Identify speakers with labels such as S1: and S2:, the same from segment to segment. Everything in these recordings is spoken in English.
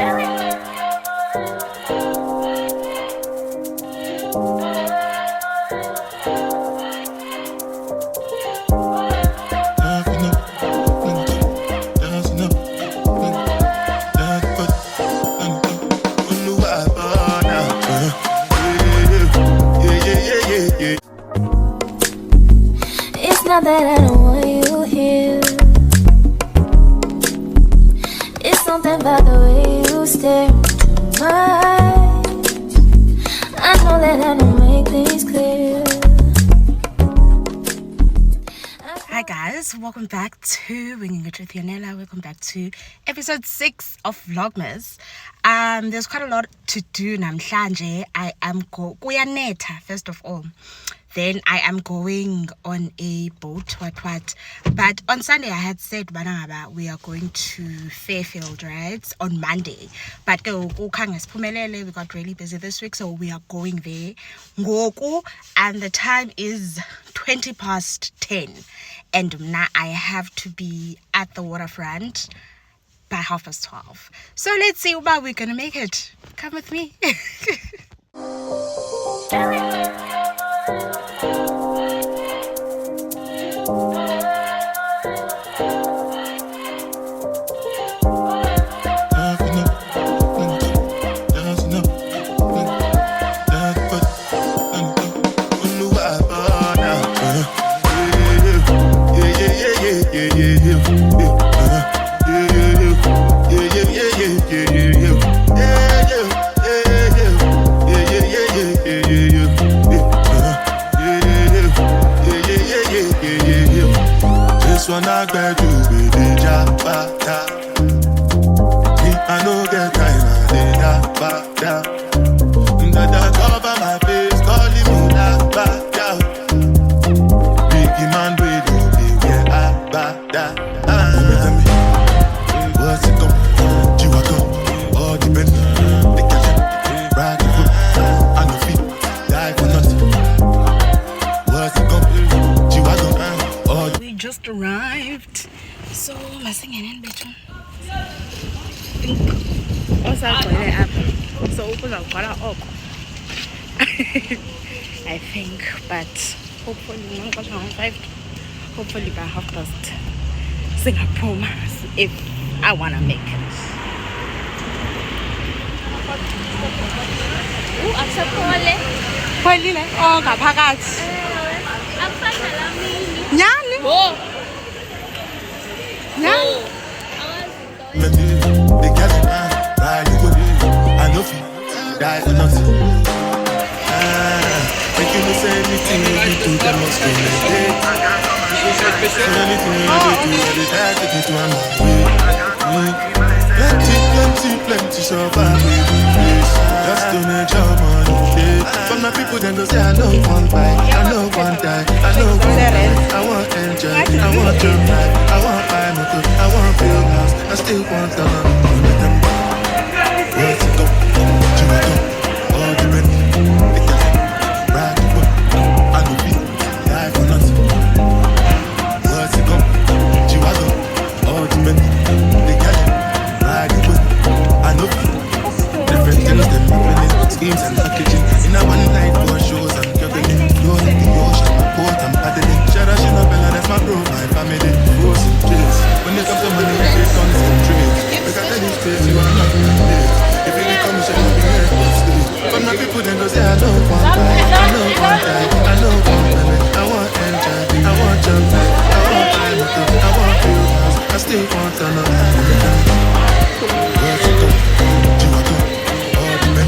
S1: It's not that I don't want you here. It's something about the way you stare into my eyes. I know that I don't make things clear.
S2: Hi guys, welcome back to Winging It with Yanela. Welcome back to episode 6 of Vlogmas. There's quite a lot to do namhlanje. I am kuyanetha first of all. Then I am going on a boat, but on Sunday I had said we are going to Fairfield, right, on Monday. But we got really busy this week, so we are going there. And the time is 20 past 10. And now I have to be at the waterfront by 12:30. So let's see about we're gonna make it. Come with me.
S3: When I get to be the jabata, I know get time, I did jabata. That cover my face, calling me jabata. Biggie man, we don't be where I bada. What's it come? Chihuahua, all the men, they catch it, ride the foot, and the feet, die for nothing. What's it come? Chihuahua, all the
S2: We just arrived. So masingene in between. So I think, but hopefully by 5:30 Singapore if I wanna make it. Pholile ngaphakathi. Nyani? Nyani?
S3: they catch it, ride the whip, I know if you die for nothing. Making me say anything you do, that must be mistake. So anything you do, every time take it to my way. Plenty survive with face. Just to make your money. But my people then go say I know one buy, I know one die, I know one die. I want enjoy, I want your life, I want buy motor, I want build house, I still want the money. Where's it go? All the men, they can ride the boat, I know be die for nothing. Where's it go? All the men, they can ride the boat, I know be different things than happening, schemes and packaging. In a one night for shows and juggling, close in the ocean, boat and paddling. Shara Shinabella, that's my bro, my family, rose and kids. When they come to money, they concentrate. Look at this place, you are not late. If you come, you shall be here to stay. But my people then go say, I know one buy, I know one die, I know one limit. I want enjoy, I want your life, I want buy motor, I want build house, I still want to know. Where to go? All the men,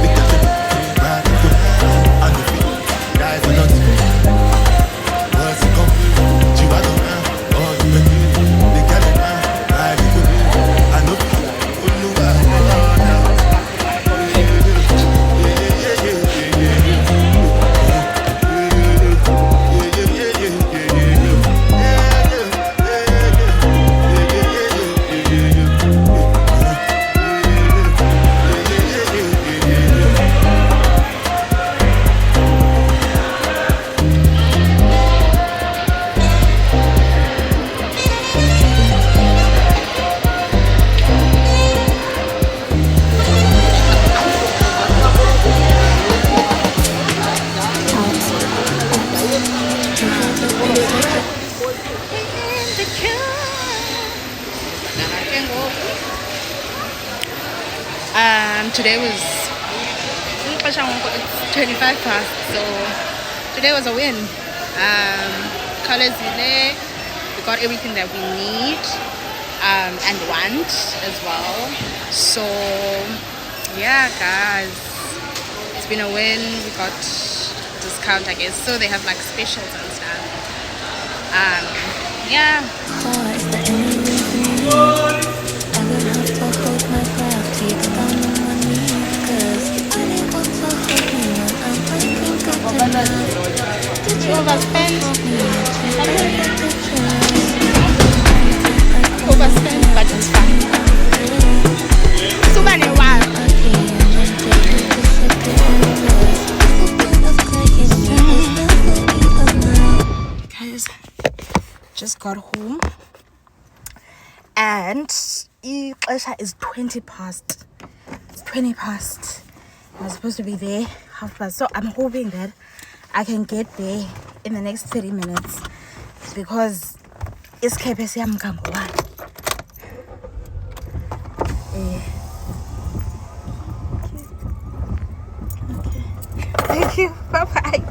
S3: they catch it, ride the whip, and the feet, die for nothing. Where's it go? All the men, they catch it, ride the whip, and the feet, all the way.
S2: Today was it's 25 past, so today was a win. Colors there, we got everything that we need and want as well. So yeah, guys, it's been a win. We got discount, I guess, so they have like specials and stuff. Yeah. Overspend, but it's fine. So many wild. Guys, just got home and Isha is 20 past. It's 20 past. I'm supposed to be there 1:30. So I'm hoping that I can get there in the next 30 minutes because it's KPC Mkanguan. Okay. Thank you. Bye-bye.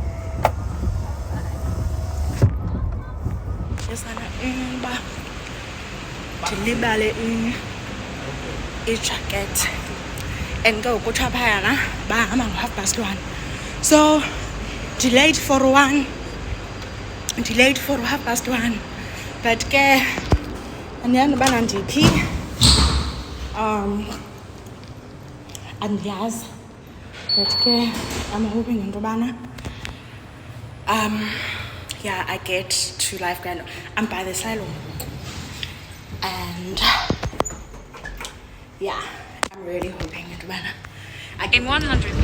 S2: Tilibale jacket and go Chapayana by 1:30. So delayed for 1, delayed for 1:30. But and then ban DP and yes, but I'm hoping in Robana yeah, I get to Life Grand. I'm by the asylum. And yeah, I'm really hoping it will. I get 100.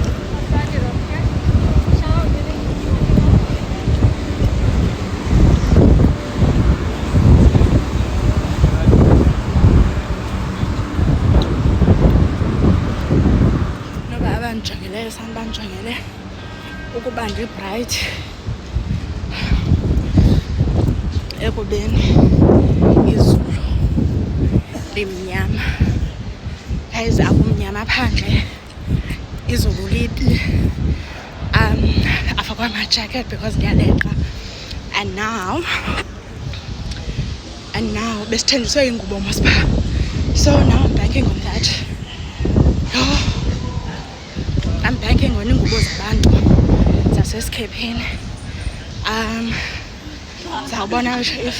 S2: No, but I'm jungle, sunban jungle. Ukubandi bright. Ekubeni izulu limnyama guys, akumnyama phandle, izulu libi. I forgot my jacket because ngiyaleqa. And now besithenjiswe ingubo mosipha, so now I'm banking on that. I'm banking on ingubo zabantu zasesikephini. So I wonder if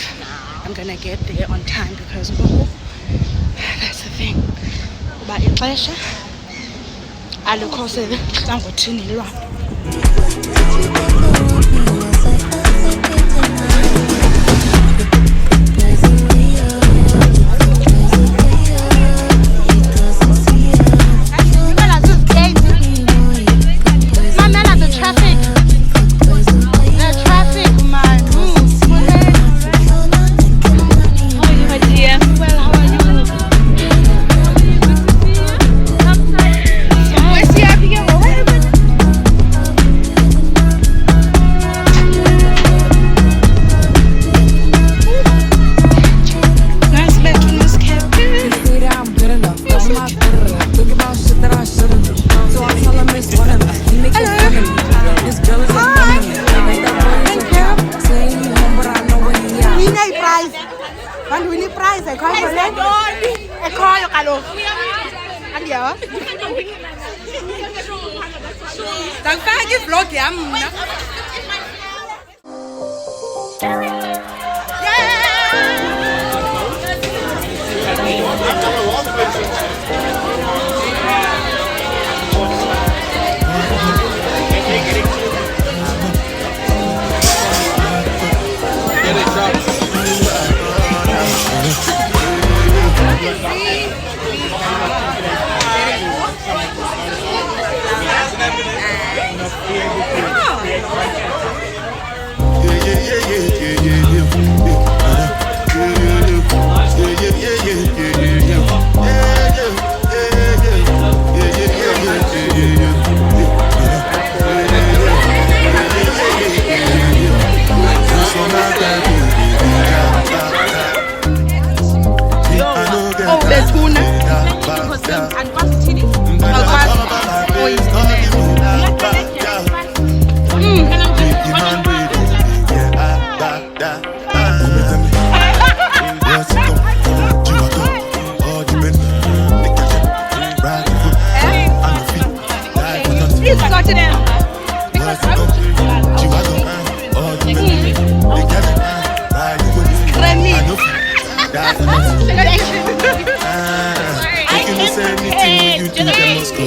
S2: I'm gonna get there on time because that's the thing. But in pleasure, I look also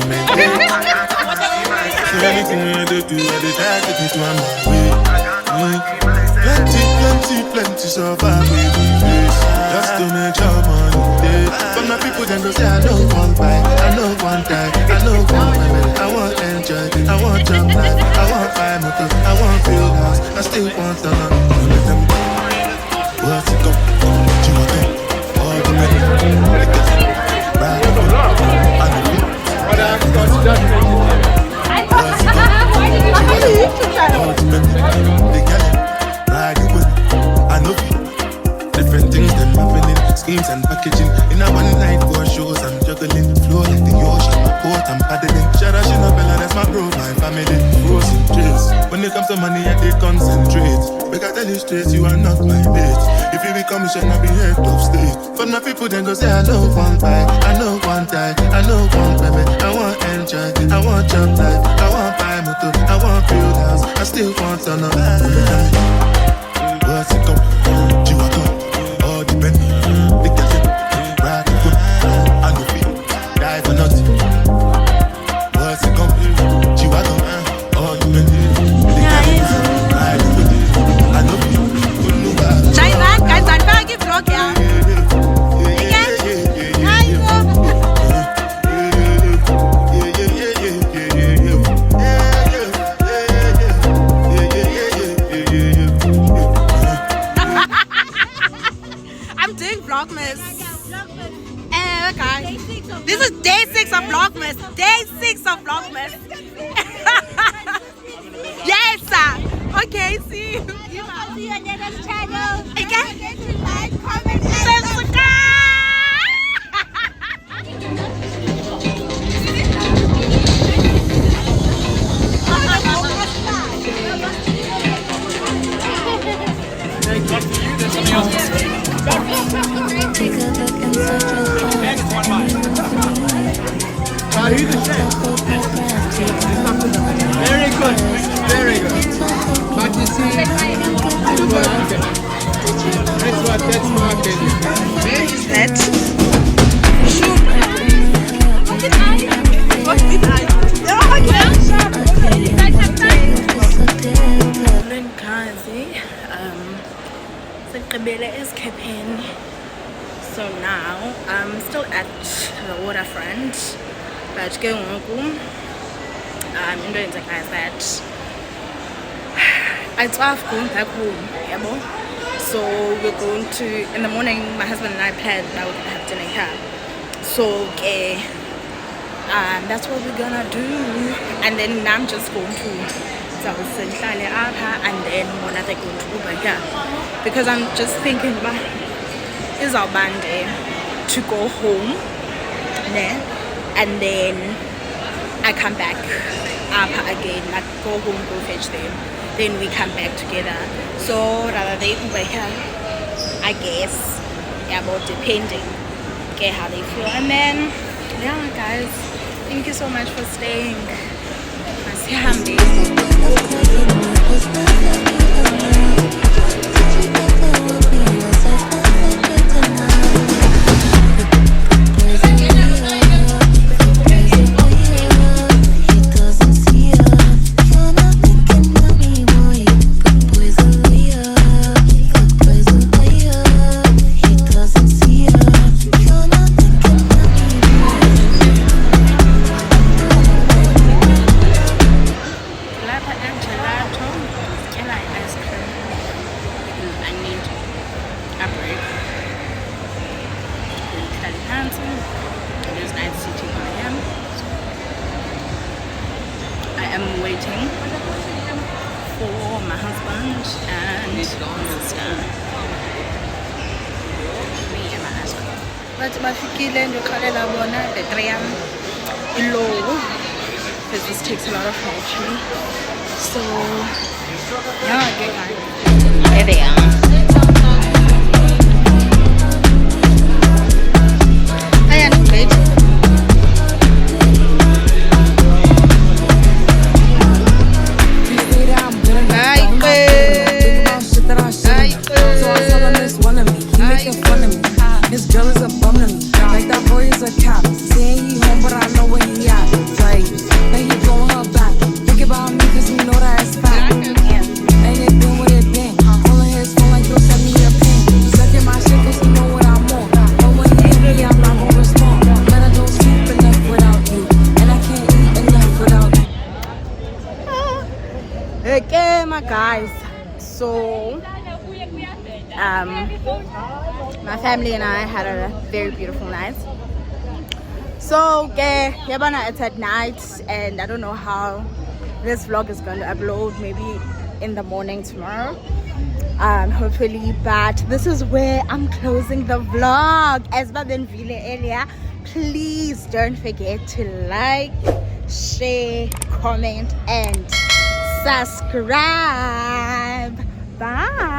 S3: to maintain. So anything I do, I try to take my way. Plenty survive with me face. Just to make your money day. But my people then go say I know one buy, I know one die, I know one women. I want enjoy, I want job life, I want buy motor, I want build house, I still want to know. Let them go. What's it go? Do you want to? All the men, they get it. Right up, I know it. What's it go? All the men, they get it. Right up, I know it. Different things them happening, schemes and packaging. In a one night for shows, I'm juggling. Flow like the ocean, my boat, I'm paddling. Shout out Shinabella, that's my bro, my family. Frozen drinks. When it comes to money, I did concentrate. Make I tell you straight, you are not my mate. If you become, you should not be head of state. For my people, then go say, I know one buy, I know one die, I know one women. I want enjoy, I want job life, I want buy motor, I want build house, I still want to know. What's it go? Do you want to? All the men, they get it. Right to good, I know it. Die for nothing. What's it go? Do you want to? All the men, they get it. Right to good, I know it.
S2: Jaivan, guys, I'm back in vlog, yeah. Vlogmas. Okay. This is day 6 of Vlogmas. Day 6 of Vlogmas. Yes, sir. Okay, see you.
S4: I'll see you on your next channel.
S2: Okay.
S4: Don't forget to like, comment, and
S1: Take a look inside your heart.
S5: Very good, very good. But you see, that's what baby.
S2: That. So now I'm still at the waterfront, but going in doing like that. It's off going back home, yeah. So we're going to in the morning. My husband and I planned that we're gonna have dinner here. So that's what we're gonna do, and then I'm just going to and then one other going to Uber here because I'm just thinking about is our band day to go home and then I come back again, like go home, go fetch them, then we come back together. So rather they Uber here, I guess, yeah, but depending okay how they feel. And then yeah guys, thank you so much for staying. I'm waiting for my husband and sister. Me and my husband. But bafikile ndikhalela bona battery yam low because this takes a lot of battery. So yeah, get back. There they are. I am great.
S6: His girl is a bum to me, like that boy is a cop. Saying he home, but I know where he at.
S2: my guys, so my family and I had a very beautiful night. So yabana, it's at night and I don't know how this vlog is going to upload, maybe in the morning tomorrow, hopefully, but this is where I'm closing the vlog. As Baben Vile earlier, please don't forget to like, share, comment and subscribe. Bye.